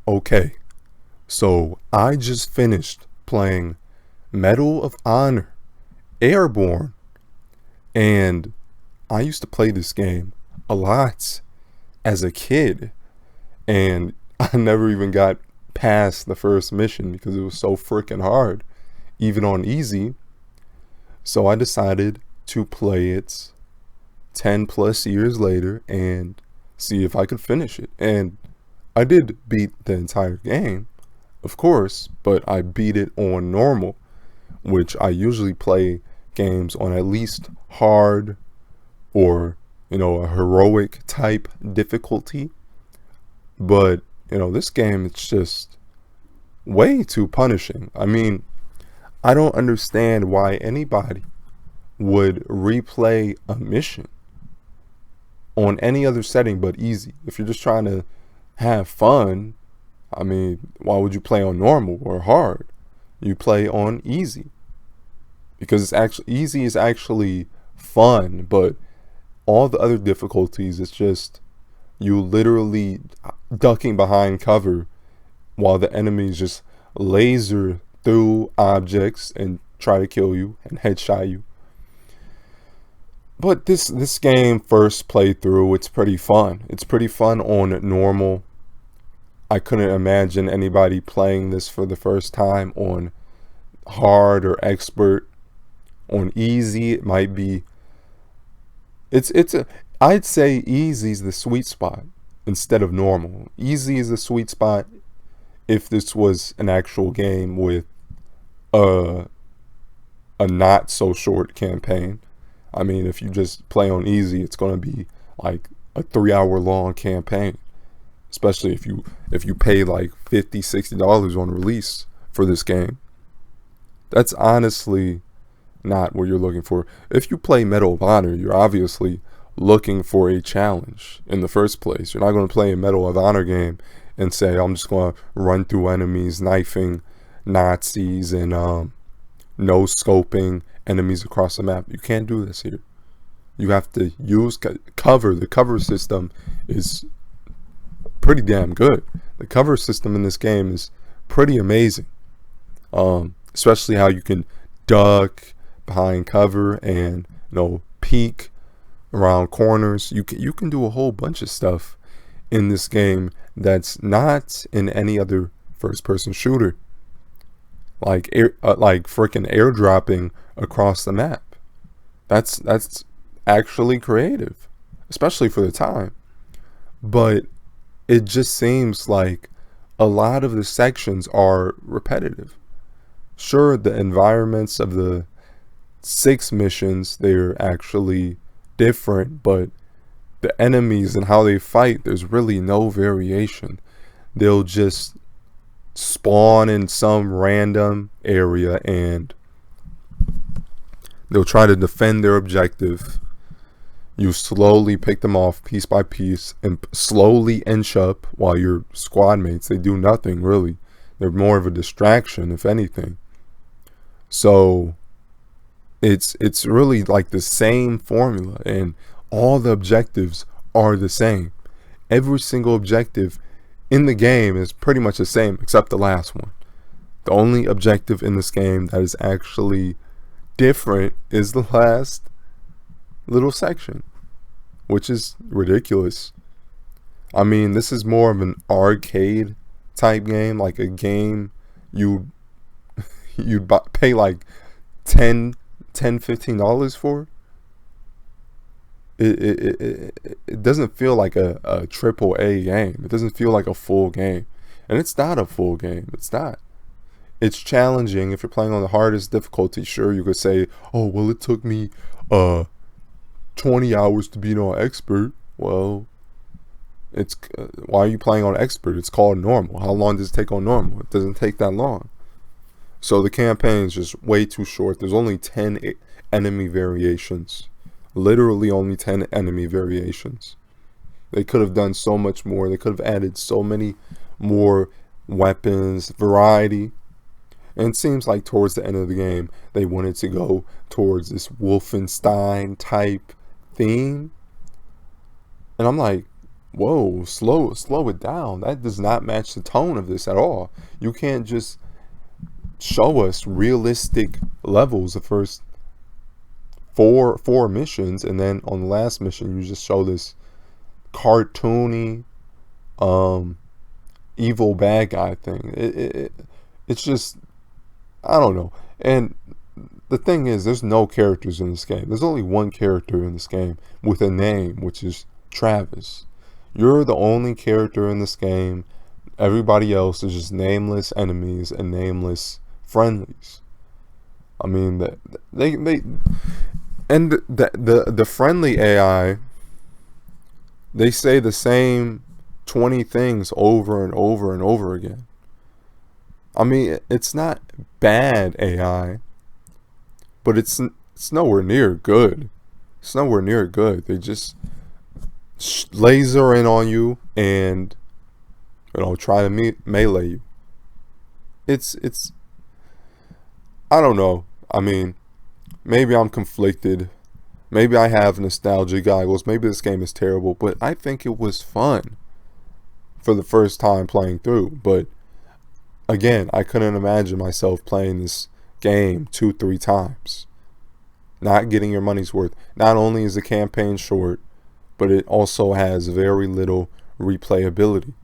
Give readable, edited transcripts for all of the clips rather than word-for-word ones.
Okay, so I just finished playing Medal of Honor Airborne, and I used to play this game a lot as a kid, and I never even got past the first mission because it was so freaking hard, even on easy. So I decided to play it 10 plus years later and see if I could finish it. And I did beat the entire game, of course, but I beat it on normal, which I usually play games on at least hard or, a heroic type difficulty. But, this game, it's just way too punishing. I mean, I don't understand why anybody would replay a mission on any other setting but easy. If you're just trying to have fun, I mean, why would you play on normal or hard? You play on easy because it's actually easy is actually fun, but all the other difficulties, it's just you literally ducking behind cover while the enemies just laser through objects and try to kill you and headshot you. But this game first playthrough, it's pretty fun. It's pretty fun on normal. I couldn't imagine anybody playing this for the first time on hard or expert. On easy, it might be. I'd say easy is the sweet spot instead of normal. Easy is the sweet spot if this was an actual game with a not so short campaign. I mean, if you just play on easy, it's going to be like a 3 hour long campaign, especially if you pay like $50-$60 on release for this game. That's honestly not what you're looking for. If you play Medal of Honor, you're obviously looking for a challenge in the first place. You're not going to play a Medal of Honor game and say, I'm just going to run through enemies, knifing Nazis and no scoping enemies across the map. You can't do this here. You have to use cover. The cover system is pretty damn good. The cover system in this game is pretty amazing. Especially how you can duck behind cover and peek around corners. You can do a whole bunch of stuff in this game that's not in any other first-person shooter. Like freaking airdropping across the map. That's actually creative, especially for the time. But it just seems like a lot of the sections are repetitive. Sure, the environments of the 6 missions, they're actually different, but the enemies and how they fight, there's really no variation. They'll just spawn in some random area and they'll try to defend their objective. You slowly pick them off piece by piece and slowly inch up while your squad mates, they do nothing really. They're more of a distraction, if anything. So it's really like the same formula, and all the objectives are the same. Every single objective in the game is pretty much the same except the last one. The only objective in this game that is actually different is the last little section, which is ridiculous. I mean, this is more of an arcade type game, like a game you'd pay like $10-$15 for. It doesn't feel like a triple A game. It doesn't feel like a full game, and it's not a full game. It's not. It's challenging if you're playing on the hardest difficulty. Sure, you could say, oh well, it took me 20 hours to beat on expert. Well, it's why are you playing on expert? It's called normal. How long does it take on normal? It doesn't take that long. So the campaign is just way too short. There's only 10 enemy variations. Literally only 10 enemy variations. They could have done so much more. They could have added so many more weapons, variety. And it seems like towards the end of the game, they wanted to go towards this Wolfenstein type theme. And I'm like, Whoa, slow it down. That does not match the tone of this at all. You can't just show us realistic levels the first four missions, and then on the last mission you just show this cartoony evil bad guy thing. It's just, I don't know. And the thing is, there's no characters in this game. There's only one character in this game with a name, which is Travis. You're the only character in this game. Everybody else is just nameless enemies and nameless friendlies. I mean, they and the friendly AI, they say the same 20 things over and over and over again. I mean, it's not bad AI, but it's nowhere near good. It's nowhere near good. They just laser in on you and, you know, try to melee you. It's I don't know. I mean, maybe I'm conflicted. Maybe I have nostalgia goggles. Maybe this game is terrible, but I think it was fun for the first time playing through. But again, I couldn't imagine myself playing this game 2-3 times, not getting your money's worth. Not only is the campaign short, but it also has very little replayability.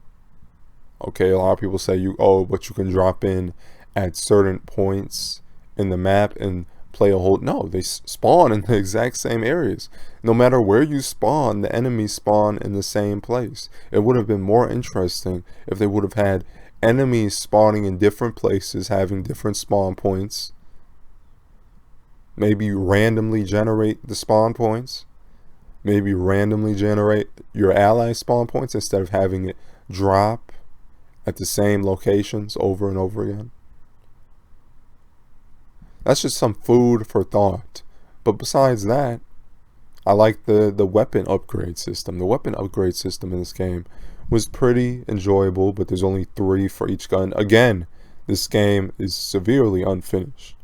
Okay, a lot of people say but you can drop in at certain points in the map and play a whole. No, they spawn in the exact same areas. No matter where you spawn, the enemies spawn in the same place. It would have been more interesting if they would have had enemies spawning in different places, having different spawn points. Maybe randomly generate the spawn points. Maybe randomly generate your ally spawn points instead of having it drop at the same locations over and over again. That's just some food for thought. But besides that, I like the weapon upgrade system. The weapon upgrade system in this game was pretty enjoyable, but there's only 3 for each gun. Again, this game is severely unfinished.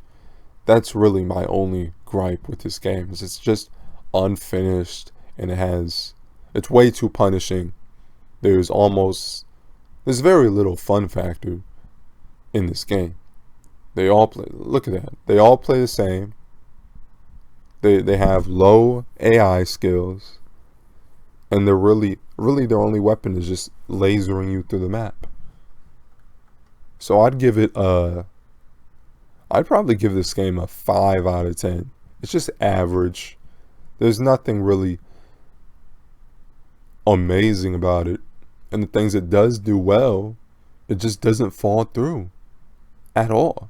That's really my only gripe with this game, is it's just unfinished, and it's way too punishing. There's very little fun factor in this game. They all play, look at that. They all play the same. They have low AI skills, and they're really their only weapon is just lasering you through the map. So I'd probably give this game a 5 out of 10. It's just average. There's nothing really amazing about it, and the things it does do well, it just doesn't fall through at all.